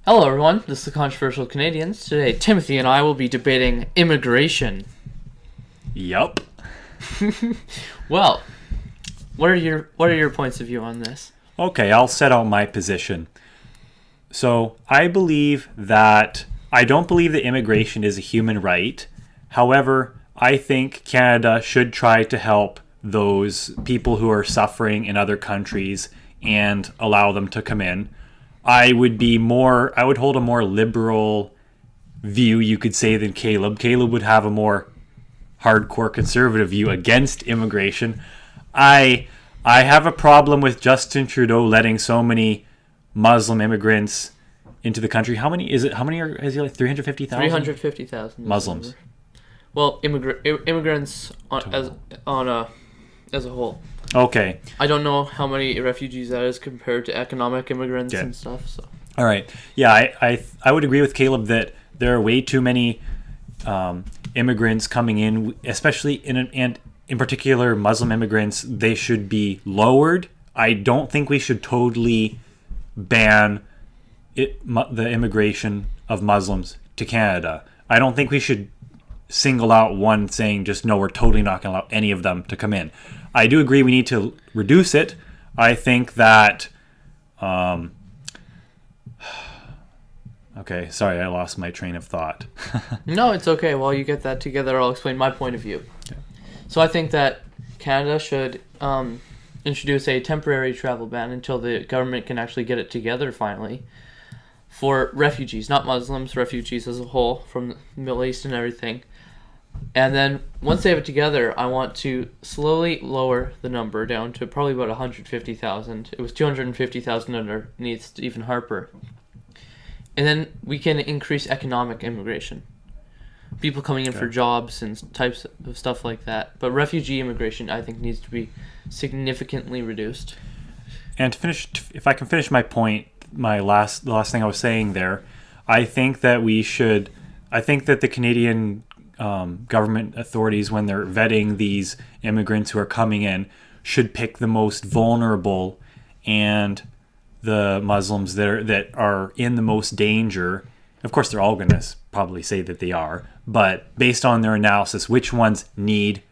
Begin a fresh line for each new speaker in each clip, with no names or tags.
Hello everyone, this is the Controversial Canadians. Today, Timothy and I will be debating immigration.
Yup.
Well, what are your points of view on this?
Okay, I'll set out my position. So, I don't believe that immigration is a human right. However, I think Canada should try to help those people who are suffering in other countries and allow them to come in. I would hold a more liberal view, you could say, than Caleb. Caleb would have a more hardcore conservative view against immigration. I have a problem with Justin Trudeau letting so many Muslim immigrants into the country. How many is he like 350,000?
350,000
Muslims.
Well, immigrants as a whole.
Okay.
I don't know how many refugees that is compared to economic immigrants and stuff. So.
All right. Yeah, I would agree with Caleb that there are way too many immigrants coming in, especially and in particular Muslim immigrants. They should be lowered. I don't think we should totally ban the immigration of Muslims to Canada. I don't think we should single out one saying just no, we're totally not going to allow any of them to come in. I do agree we need to reduce it. I think that okay, sorry, I lost my train of thought.
No, it's okay. While you get that together, I'll explain my point of view. Okay. So I think that Canada should introduce a temporary travel ban until the government can actually get it together finally for refugees, not Muslims, refugees as a whole from the Middle East and everything. And then once they have it together, I want to slowly lower the number down to probably about 150,000. It was 250,000 underneath Stephen Harper. And then we can increase economic immigration. People coming in for jobs and types of stuff like that. But refugee immigration, I think, needs to be significantly reduced.
And if I can finish my point, the last thing I was saying there, I think that the Canadian government authorities, when they're vetting these immigrants who are coming in, should pick the most vulnerable and the Muslims that are in the most danger. Of course, they're all going to probably say that they are, but based on their analysis, which ones need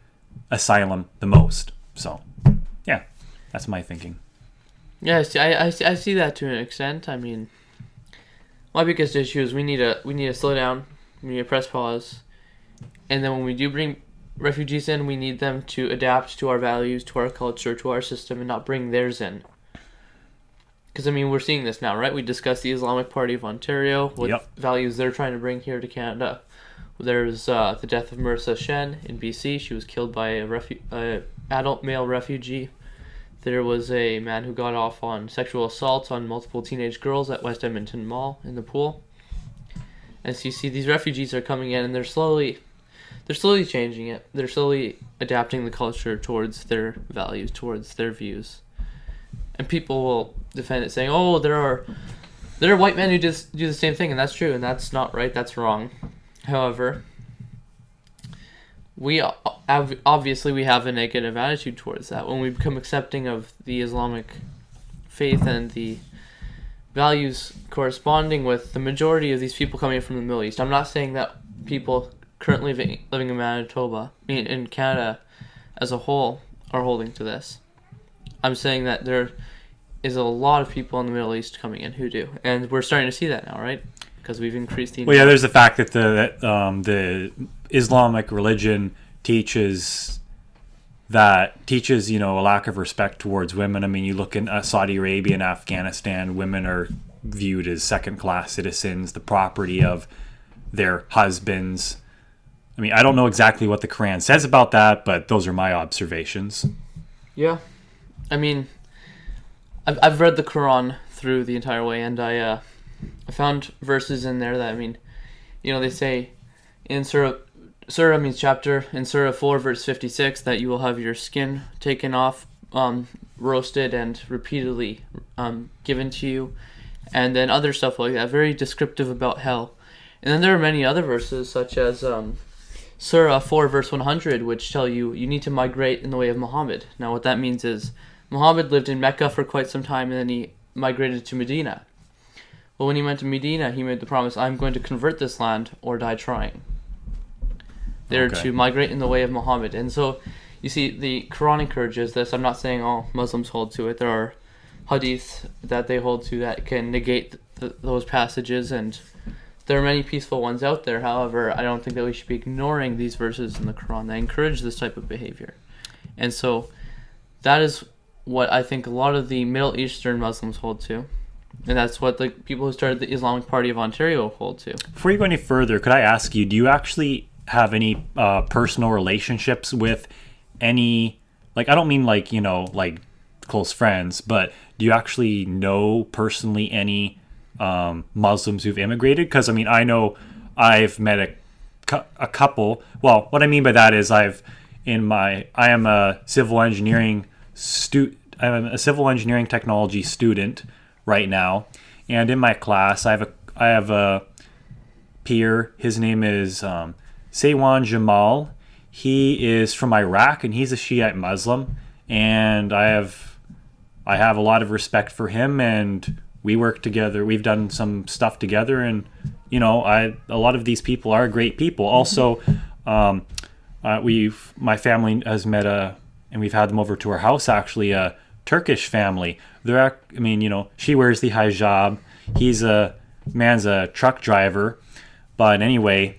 asylum the most. So, yeah, that's my thinking.
Yeah, I see that to an extent. I mean, my biggest issue is we need to slow down. We need to press pause. And then when we do bring refugees in, we need them to adapt to our values, to our culture, to our system, and not bring theirs in. Because, I mean, we're seeing this now, right? We discussed the Islamic Party of Ontario, what values they're trying to bring here to Canada. There's the death of Marissa Shen in BC. She was killed by a adult male refugee. There was a man who got off on sexual assault on multiple teenage girls at West Edmonton Mall in the pool. As you see, these refugees are coming in, and they're slowly changing it. They're slowly adapting the culture towards their values, towards their views. And people will defend it, saying, "Oh, there are white men who just do the same thing," and that's true, and that's not right. That's wrong. However, we obviously have a negative attitude towards that when we become accepting of the Islamic faith and the values corresponding with the majority of these people coming from the Middle East. I'm not saying that people currently living in Manitoba, in Canada as a whole, are holding to this. I'm saying that there is a lot of people in the Middle East coming in who do, and we're starting to see that now, right? Because we've increased the.
Well, yeah, there's the fact that the Islamic religion teaches a lack of respect towards women. I mean, you look in Saudi Arabia and Afghanistan, women are viewed as second-class citizens, the property of their husbands. I mean, I don't know exactly what the Koran says about that, but those are my observations. Yeah.
I mean, I've read the Koran through the entire way, and I found verses in there that, I mean, they say in Surah means chapter, in Surah 4, verse 56, that you will have your skin taken off, roasted, and repeatedly given to you, and then other stuff like that, very descriptive about hell. And then there are many other verses, such as Surah 4, verse 100, which tell you need to migrate in the way of Muhammad. Now, what that means is Muhammad lived in Mecca for quite some time, and then he migrated to Medina. But when he went to Medina, he made the promise, I'm going to convert this land or die trying. They're to migrate in the way of Muhammad. And so, you see, the Quran encourages this. I'm not saying all Muslims hold to it. There are hadiths that they hold to that can negate those passages, and there are many peaceful ones out there. However, I don't think that we should be ignoring these verses in the Quran that encourage this type of behavior. And so, that is what I think a lot of the Middle Eastern Muslims hold to. And that's what the people who started the Islamic Party of Ontario hold to.
Before you go any further, could I ask you, do you actually have any personal relationships with any, like, I don't mean like, you know, like close friends, but do you actually know personally any Muslims who've immigrated? Because, I mean, I know I've met a couple. Well, what I mean by that is I am a civil engineering I'm a civil engineering technology student right now, and in my class I have a peer. His name is Saywan Jamal. He is from Iraq, and he's a Shiite Muslim, and I have a lot of respect for him, and we work together. We've done some stuff together, and you know, a lot of these people are great people. Also, my family has met and we've had them over to our house, actually, a Turkish family. I mean, you know, she wears the hijab. Man's a truck driver, but anyway,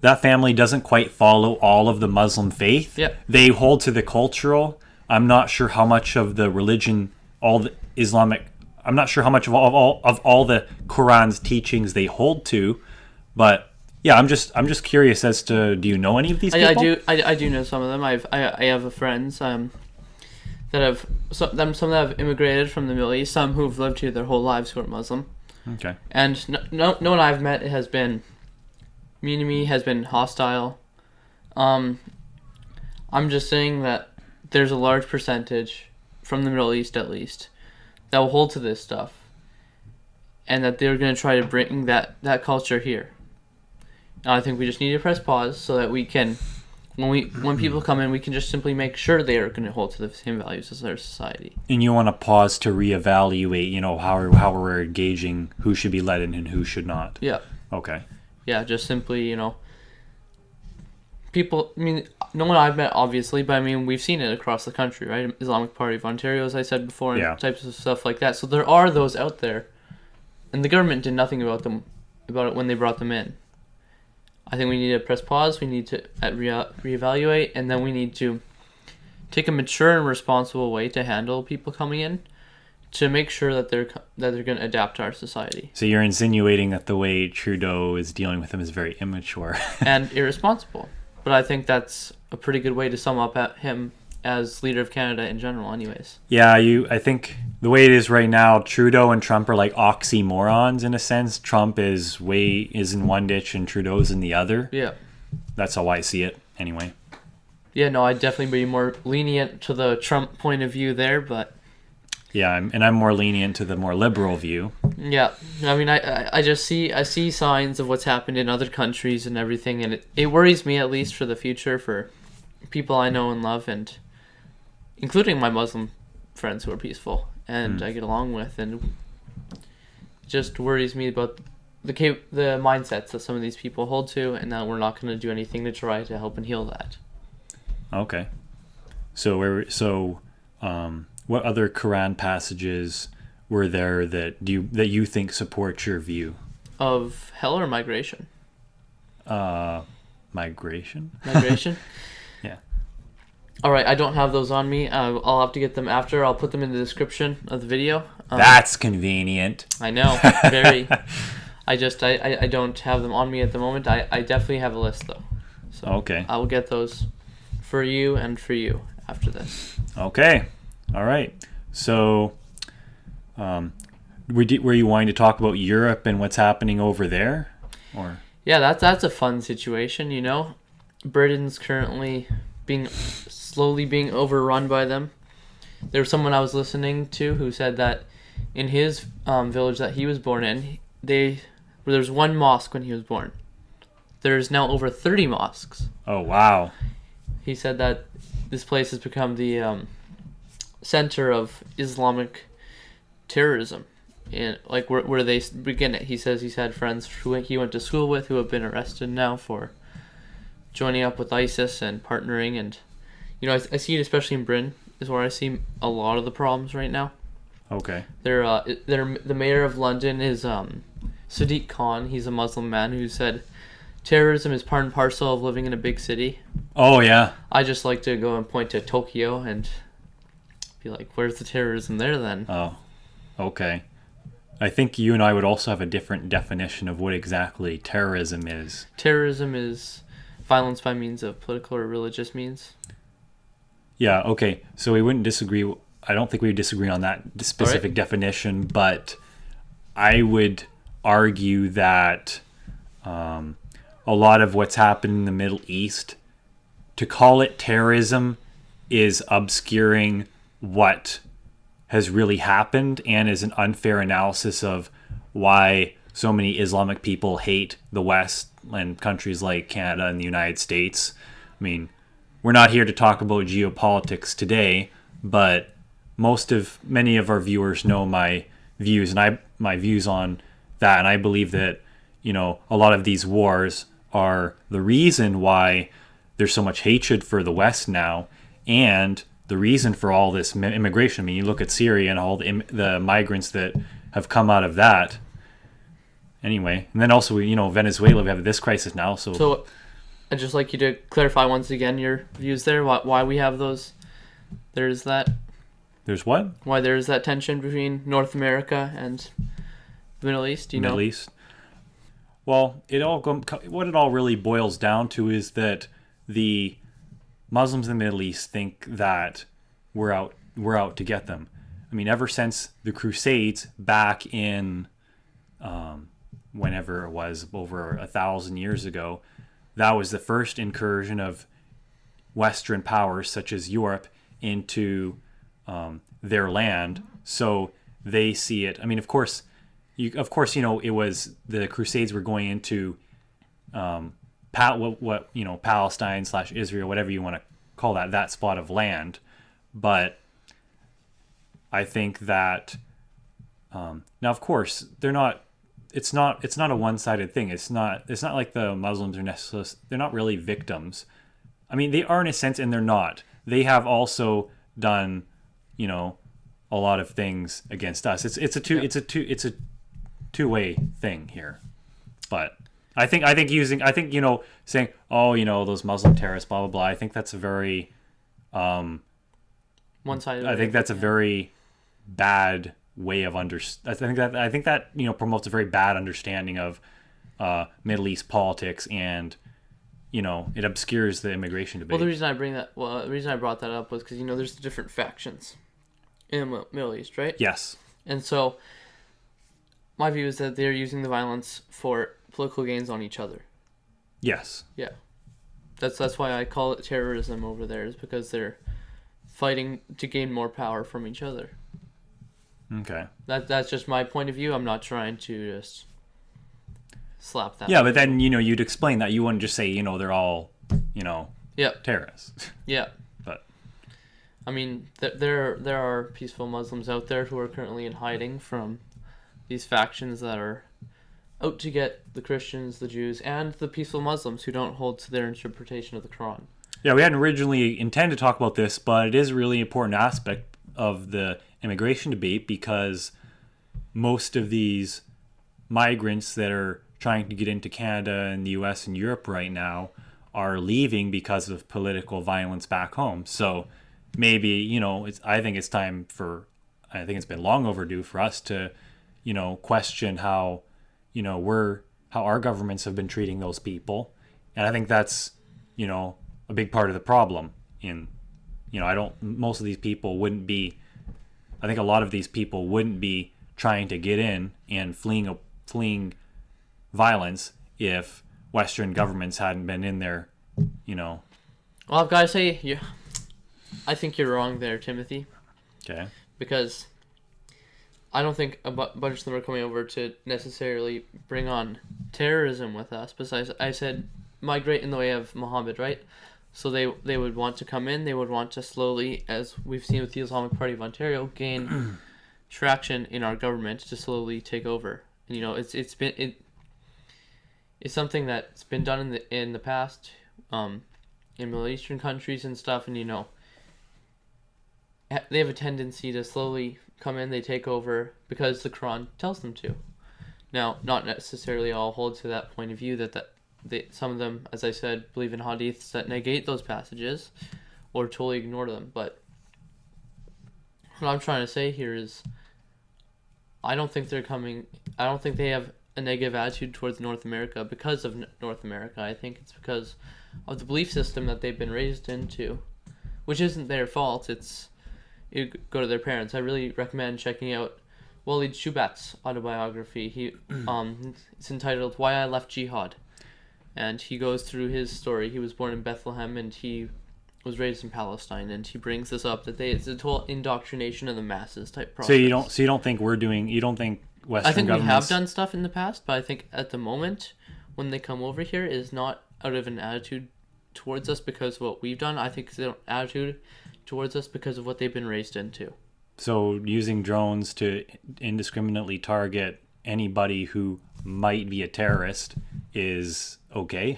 that family doesn't quite follow all of the Muslim faith.
Yep.
They hold to the cultural. I'm not sure how much of the religion, all the Islamic. I'm not sure how much of all the Quran's teachings they hold to, but yeah, I'm just curious as to, do you know any of these people?
I do know some of them. I have friends that have some that have immigrated from the Middle East, some who've lived here their whole lives who are Muslim.
Okay.
And no one I've met has been mean to me, has been hostile. I'm just saying that there's a large percentage from the Middle East, at least, that will hold to this stuff, and that they're going to try to bring that culture here. And I think we just need to press pause so that we can, when people come in, we can just simply make sure they are going to hold to the same values as their society.
And you want to pause to reevaluate, you know, how we're engaging, who should be let in and who should not.
Yeah.
Okay.
Yeah, just simply, you know, people, I mean, no one I've met, obviously, but I mean, we've seen it across the country, right? Islamic Party of Ontario, as I said before, and types of stuff like that. So there are those out there, and the government did nothing about it when they brought them in. I think we need to press pause, we need to reevaluate, and then we need to take a mature and responsible way to handle people coming in, to make sure that they're going to adapt to our society.
So you're insinuating that the way Trudeau is dealing with them is very immature
and irresponsible. But I think that's a pretty good way to sum up at him as leader of Canada in general, anyways.
Yeah, I think the way it is right now, Trudeau and Trump are like oxymorons in a sense. Trump is in one ditch and Trudeau's in the other.
Yeah.
That's how I see it, anyway.
Yeah, no, I'd definitely be more lenient to the Trump point of view there, but...
Yeah, and I'm more lenient to the more liberal view.
Yeah, I mean, I see signs of what's happened in other countries and everything, and it worries me, at least for the future, for people I know and love, and including my Muslim friends who are peaceful and I get along with, and it just worries me about the mindsets that some of these people hold to, and that we're not going to do anything to try to help and heal that.
Okay, what other Quran passages were there that you think support your view?
Of hell or migration?
Migration?
Migration?
Yeah.
All right, I don't have those on me. I'll have to get them after. I'll put them in the description of the video.
That's convenient.
I know, very. I don't have them on me at the moment. I definitely have a list, though. So
okay.
I will get those for you and for you after this.
Okay. All right. So, were you wanting to talk about Europe and what's happening over there, or?
Yeah, that's a fun situation. You know, Britain's currently slowly being overrun by them. There was someone I was listening to who said that in his village that he was born in, there's one mosque when he was born. There's now over 30 mosques.
Oh wow!
He said that this place has become the center of Islamic terrorism and like where they begin it. He says he's had friends who he went to school with who have been arrested now for joining up with ISIS and partnering, and I see it especially in Britain is where I see a lot of the problems right now.
Okay.
The mayor of London is Sadiq Khan. He's a Muslim man who said terrorism is part and parcel of living in a big city.
Oh yeah.
I just like to go and point to Tokyo and be like, where's the terrorism there then?
Oh, okay. I think you and I would also have a different definition of what exactly terrorism is.
Terrorism is violence by means of political or religious means.
Yeah, okay. So we wouldn't disagree. I don't think we would disagree on that specific definition, but I would argue that a lot of what's happened in the Middle East, to call it terrorism is obscuring what has really happened and is an unfair analysis of why so many Islamic people hate the West and countries like Canada and the United States. I mean, we're not here to talk about geopolitics today, but many of our viewers know my views and my views on that, and I believe that a lot of these wars are the reason why there's so much hatred for the West now, and the reason for all this immigration. I mean, you look at Syria and all the migrants that have come out of that. Anyway, and then also Venezuela, we have this crisis now. So I'd just like you to clarify once again your views there. Why we have those? There's what? Why there's that tension between North America and the Middle East? Middle East. Well, what it all really boils down to is that the Muslims in the Middle East think that we're out to get them. I mean, ever since the Crusades back in whenever it was, over 1,000 years ago, that was the first incursion of Western powers such as Europe into their land. So they see it. I mean, of course, it was the Crusades were going into Palestine / Israel, whatever you want to call that spot of land. But I think that now, of course, they're not. It's not a one-sided thing. It's not like the Muslims are necessarily. They're not really victims. I mean, they are in a sense, and they're not. They have also done, a lot of things against us. It's a two-way thing here. But I think saying, those Muslim terrorists, blah blah blah. I think that's a very
one-sided.
I think that's a very bad way of I think that promotes a very bad understanding of Middle East politics, and it obscures the immigration debate.
Well, the reason I brought that up was because there's the different factions in the Middle East, right?
Yes.
And so my view is that they're using the violence for political gains on each other.
Yes.
Yeah. That's why I call it terrorism over there, is because they're fighting to gain more power from each other.
Okay.
That's just my point of view. I'm not trying to just slap that.
Yeah, but then you'd explain that. You wouldn't just say they're all terrorists.
Yeah.
But
I mean, there are peaceful Muslims out there who are currently in hiding from these factions that are out to get the Christians, the Jews, and the peaceful Muslims who don't hold to their interpretation of the Quran.
Yeah, we hadn't originally intended to talk about this, but it is a really important aspect of the immigration debate, because most of these migrants that are trying to get into Canada and the US and Europe right now are leaving because of political violence back home. So maybe, I think it's time I think it's been long overdue for us to, question how our governments have been treating those people. And I think that's, a big part of the problem. Most of these people wouldn't be, I think a lot of these people wouldn't be trying to get in and fleeing violence if Western governments hadn't been in there,
Well, I've got to say, I think you're wrong there, Timothy.
Okay.
Because I don't think a bunch of them are coming over to necessarily bring on terrorism with us. Besides, I said migrate in the way of Muhammad, right? So they would want to come in. They would want to slowly, as we've seen with the Islamic Party of Ontario, gain traction in our government to slowly take over. And, it's something that's been done in the past, in Middle Eastern countries and stuff, and they have a tendency to slowly come in, they take over because the Quran tells them to. Now, not necessarily all hold to that point of view some of them, as I said, believe in hadiths that negate those passages or totally ignore them. But what I'm trying to say here is I don't think they have a negative attitude towards North America because of North America. I think it's because of the belief system that they've been raised into, which isn't their fault. You go to their parents. I really recommend checking out Walid Shubat's autobiography. It's entitled "Why I Left Jihad," and he goes through his story. He was born in Bethlehem and he was raised in Palestine, and he brings this up that it's a total indoctrination of the masses type process.
So you don't think Western
I think we have
governments...
done stuff in the past, but I think at the moment when they come over here is not out of an attitude towards us because of what we've done. I think it's an attitude towards us because of what they've been raised into.
So using drones to indiscriminately target anybody who might be a terrorist is okay?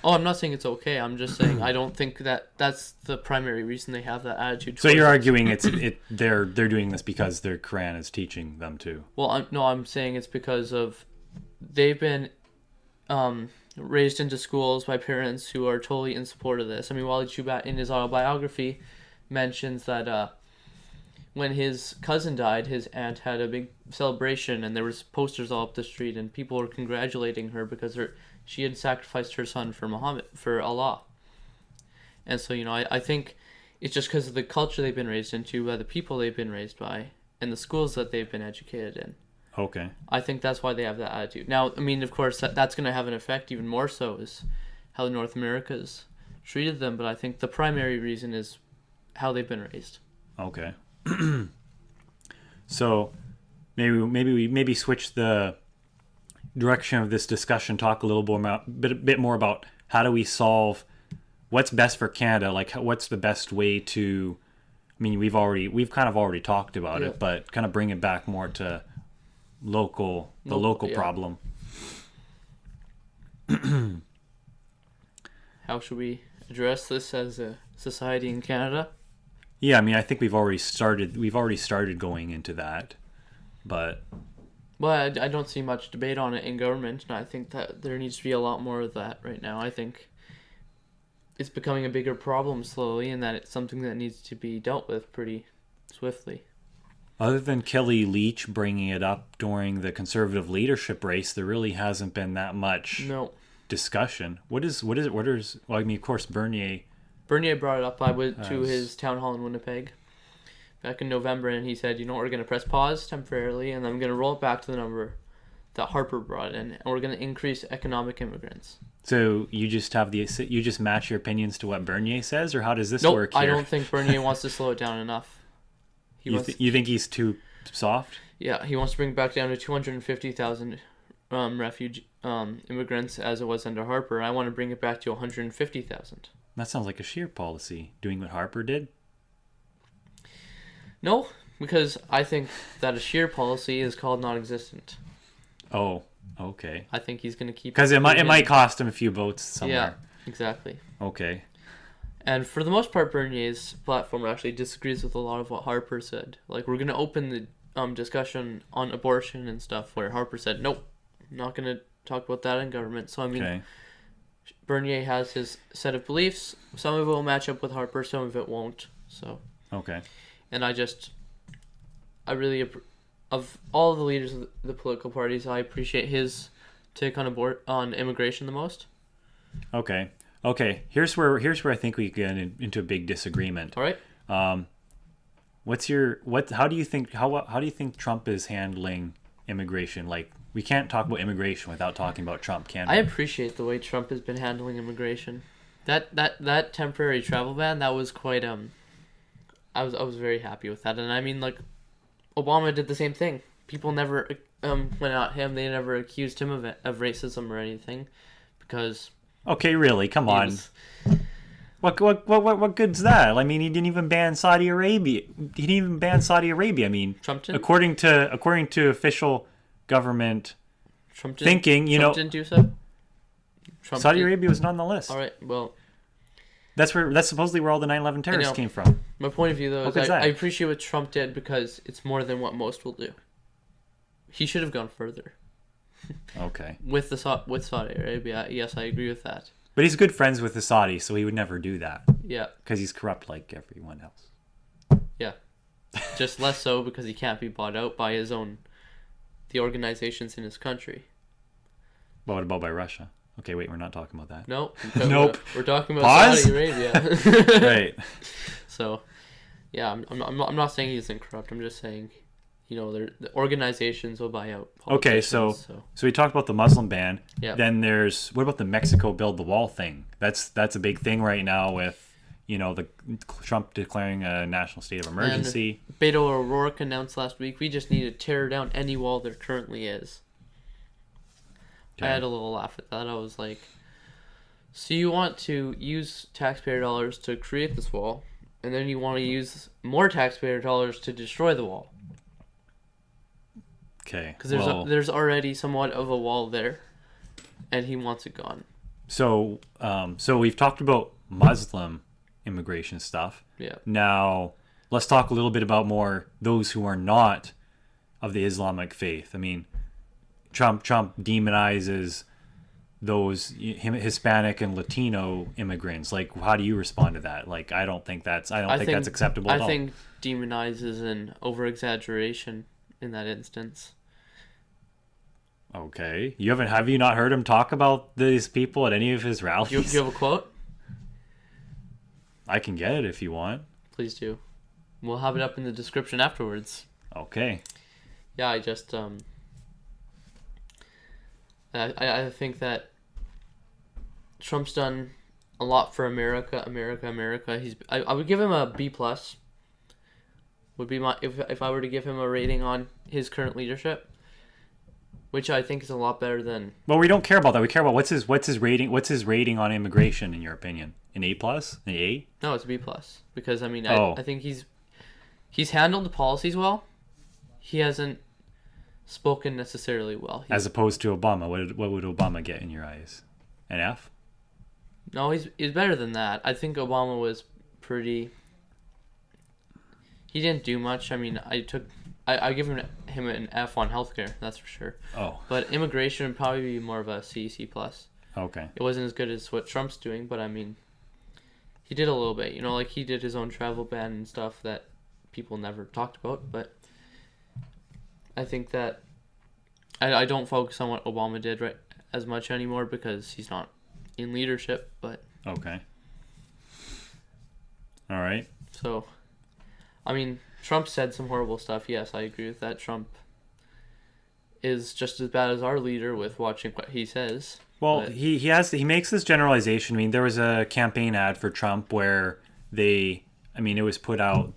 Oh, I'm not saying it's okay. I'm just saying I don't think that's the primary reason they have that attitude.
So you're arguing they're doing this because their Quran is teaching them to?
Well, I'm saying it's because of they've been raised into schools by parents who are totally in support of this. I mean, Walid Shubat in his autobiography mentions that when his cousin died, his aunt had a big celebration, and there was posters all up the street, and people were congratulating her because she had sacrificed her son for Allah. And so, I think it's just because of the culture they've been raised into, by the people they've been raised by, and the schools that they've been educated in.
Okay.
I think that's why they have that attitude. Now, I mean, of course, that's going to have an effect even more so is how North America's treated them, but I think the primary reason is how they've been raised.
Okay. So maybe switch the direction of this discussion. Talk a little bit more about how do we solve what's best for Canada. Like what's the best way to? I mean, we've kind of already talked about it, but kind of bring it back more to local problem.
How should we address this as a society in Canada?
Yeah, I mean, I think we've already started going into that, but...
Well, I don't see much debate on it in government, and I think that there needs to be a lot more of that right now. I think it's becoming a bigger problem slowly, and that it's something that needs to be dealt with pretty swiftly.
Other than Kelly Leach bringing it up during the Conservative leadership race, there really hasn't been that much discussion. What is? Well, I mean, of course, Bernier
brought it up. I went to his town hall in Winnipeg back in November, and he said, we're going to press pause temporarily, and I'm going to roll it back to the number that Harper brought in, and we're going to increase economic immigrants.
So you just match your opinions to what Bernier says, or how does this work here?
I don't think Bernier wants to slow it down enough.
You think he's too soft?
Yeah, he wants to bring it back down to 250,000 refuge immigrants as it was under Harper. I want to bring it back to 150,000.
That sounds like a Scheer policy, doing what Harper did.
No, because I think that a Scheer policy is called non-existent.
Oh, okay.
I think he's going to keep...
Because it might cost him a few votes somewhere.
Yeah, exactly.
Okay.
And for the most part, Bernier's platform actually disagrees with a lot of what Harper said. Like, we're going to open the discussion on abortion and stuff, where Harper said, nope, I'm not going to talk about that in government. So, I mean, Bernier has his set of beliefs. Some of it will match up with Harper, some of it won't. So.
Okay.
And I really, of all the leaders of the political parties, I appreciate his take on immigration the most.
Okay. Here's where I think we get into a big disagreement.
All right.
How do you think Trump is handling immigration? Like, we can't talk about immigration without talking about Trump, can we?
I appreciate the way Trump has been handling immigration. That temporary travel ban, that was quite I was very happy with that. And I mean, like, Obama did the same thing. People never went at him. They never accused him of racism or anything, because...
Okay, really? Come on. What good's that? I mean, he didn't even ban Saudi Arabia. He didn't even ban Saudi Arabia. I mean,
Trump didn't?
according to official government
Trump
thinking,
Trump didn't do so?
Saudi Arabia was not on the list.
All right, well,
that's supposedly where all the 9/11 terrorists came from.
My point of view, though, is I appreciate what Trump did because it's more than what most will do. He should have gone further.
Okay.
With Saudi Arabia, yes, I agree with that.
But he's good friends with the Saudis, so he would never do that.
Yeah.
Because he's corrupt like everyone else.
Yeah. Just less so because he can't be bought out by the organizations in his country.
But what about by Russia? Okay, wait, we're not talking about that.
Nope.
Nope.
We're talking about Saudi Arabia.
Right.
So, yeah, I'm not saying he isn't corrupt. I'm just saying, the organizations will buy out politicians.
Okay, so we talked about the Muslim ban.
Yeah.
Then what about the Mexico build the wall thing? That's a big thing right now with, the Trump declaring a national state of emergency.
And Beto O'Rourke announced last week, we just need to tear down any wall there currently is. Okay. I had a little laugh at that. I was like, so you want to use taxpayer dollars to create this wall, and then you want to use more taxpayer dollars to destroy the wall.
Okay.
Because there's already somewhat of a wall there, and he wants it gone.
So we've talked about Muslim immigration stuff.
Yeah.
Now, let's talk a little bit about more those who are not of the Islamic faith. I mean, Trump demonizes those Hispanic and Latino immigrants. Like, how do you respond to that? Like, I don't think that's acceptable at all.
I think demonizes an over-exaggeration in that instance.
Okay. Have you not heard him talk about these people at any of his rallies?
Do you have a quote?
I can get it if you want.
Please do. We'll have it up in the description afterwards.
Okay.
Yeah, I just I think that Trump's done a lot for America. I would give him a B+. Would be my if I were to give him a rating on his current leadership, which I think is a lot better than.
Well, we don't care about that. We care about what's his rating. What's his rating on immigration, in your opinion? An A+? An A?
No, it's a B+. Because I mean, I think he's handled the policies well. He hasn't spoken necessarily well.
As opposed to Obama, what would Obama get in your eyes? An F?
No, he's better than that. I think Obama was pretty. He didn't do much. I mean, I give him an F on healthcare. That's for sure.
Oh.
But immigration would probably be more of a C+.
Okay.
It wasn't as good as what Trump's doing, but I mean, he did a little bit. Like he did his own travel ban and stuff that people never talked about. But I think that I don't focus on what Obama did right as much anymore because he's not in leadership. But
okay. All right.
So, I mean, Trump said some horrible stuff. Yes, I agree with that. Trump is just as bad as our leader with watching what he says.
Well, he makes this generalization. I mean, there was a campaign ad for Trump where it was put out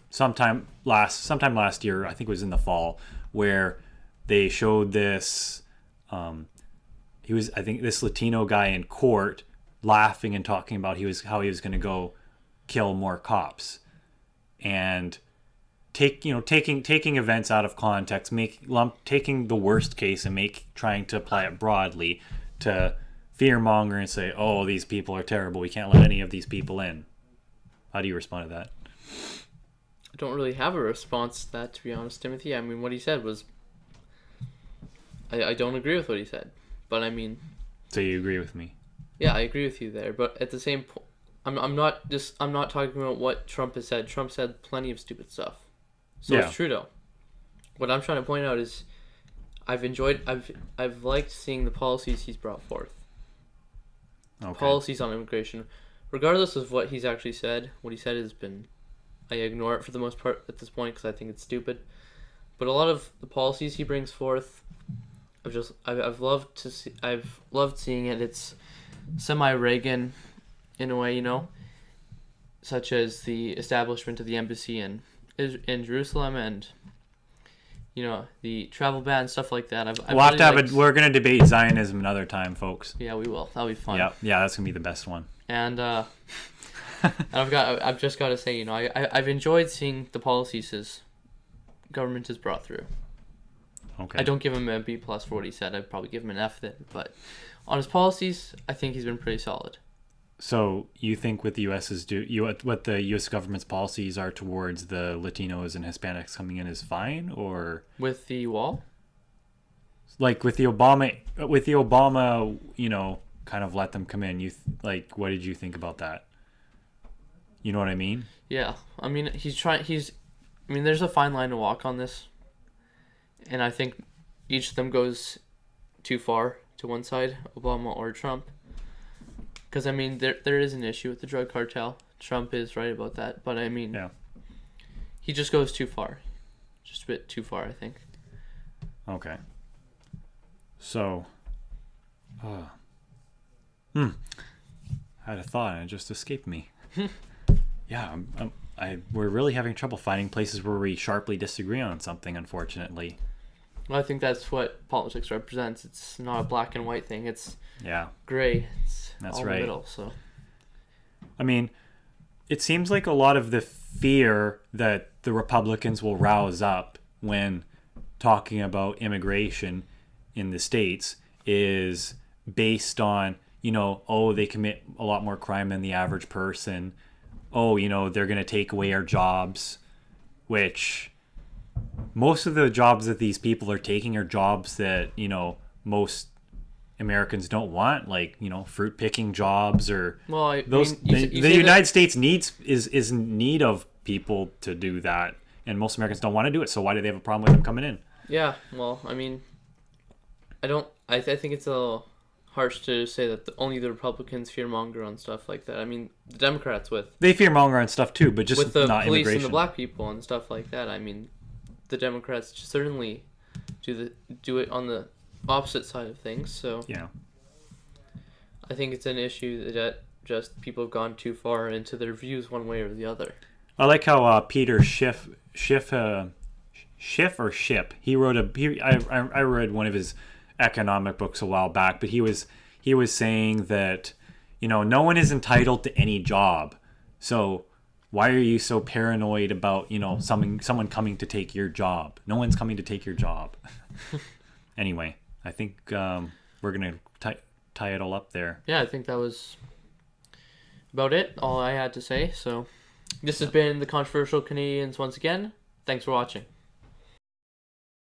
sometime last year, I think it was in the fall, where they showed this this Latino guy in court laughing and talking about how he was going to go kill more cops. And taking events out of context, taking the worst case and trying to apply it broadly to fearmonger and say, oh, these people are terrible, we can't let any of these people in. How do you respond to that?
I don't really have a response to that, to be honest, Timothy. I mean, what he said was, I don't agree with what he said, but I mean.
So you agree with me?
Yeah, I agree with you there, but at the same point, I'm not talking about what Trump has said. Trump said plenty of stupid stuff. So yeah. It's Trudeau. What I'm trying to point out is I've liked seeing the policies he's brought forth. Okay. Policies on immigration. Regardless of what he's actually said, what he said has been, I ignore it for the most part at this point because I think it's stupid. But a lot of the policies he brings forth, I've loved seeing it. It's semi-Reagan in a way, such as the establishment of the embassy in Jerusalem and the travel ban, stuff like that.
We're going to debate Zionism another time, folks.
Yeah, we will. That'll be fun.
Yeah, that's going to be the best one.
And And I've just got to say, I've enjoyed seeing the policies his government has brought through.
Okay.
I don't give him a B plus for what he said. I'd probably give him an F then. But on his policies, I think he's been pretty solid.
So you think what the what the U.S. government's policies are towards the Latinos and Hispanics coming in is fine, or
with the wall?
Like with the Obama, kind of let them come in. What did you think about that? You know what I mean?
Yeah, I mean there's a fine line to walk on this, and I think each of them goes too far to one side, Obama or Trump. Because there is an issue with the drug cartel. Trump is right about that, but
yeah,
he just goes too far, just a bit too far, I think.
Okay. So, I had a thought and it just escaped me. Yeah, we're really having trouble finding places where we sharply disagree on something, unfortunately.
Well, I think that's what politics represents. It's not a black and white thing. It's gray.
That's
all
right.
In the middle, so.
It seems like a lot of the fear that the Republicans will rouse up when talking about immigration in the States is based on, they commit a lot more crime than the average person. They're going to take away our jobs, which most of the jobs that these people are taking are jobs that, most Americans don't want, like, fruit picking jobs or the United States is in need of people to do that, and most Americans don't want to do it. So why do they have a problem with them coming in?
Yeah, well, I think it's a little harsh to say that only the Republicans fearmonger on stuff like that. The Democrats they
fearmonger on stuff too, but just
with the
not
police
immigration.
And the black people and stuff like that. The Democrats certainly do it on the opposite side of things. So
yeah,
I think it's an issue that just people have gone too far into their views one way or the other.
I like how Peter Schiff he wrote I read one of his economic books a while back, but he was saying that no one is entitled to any job, so why are you so paranoid about someone coming to take your job? No one's coming to take your job. Anyway, I think we're gonna tie it all up there.
Yeah, I think that was about it, all I had to say. So this has been the Controversial Canadians once again. Thanks for watching.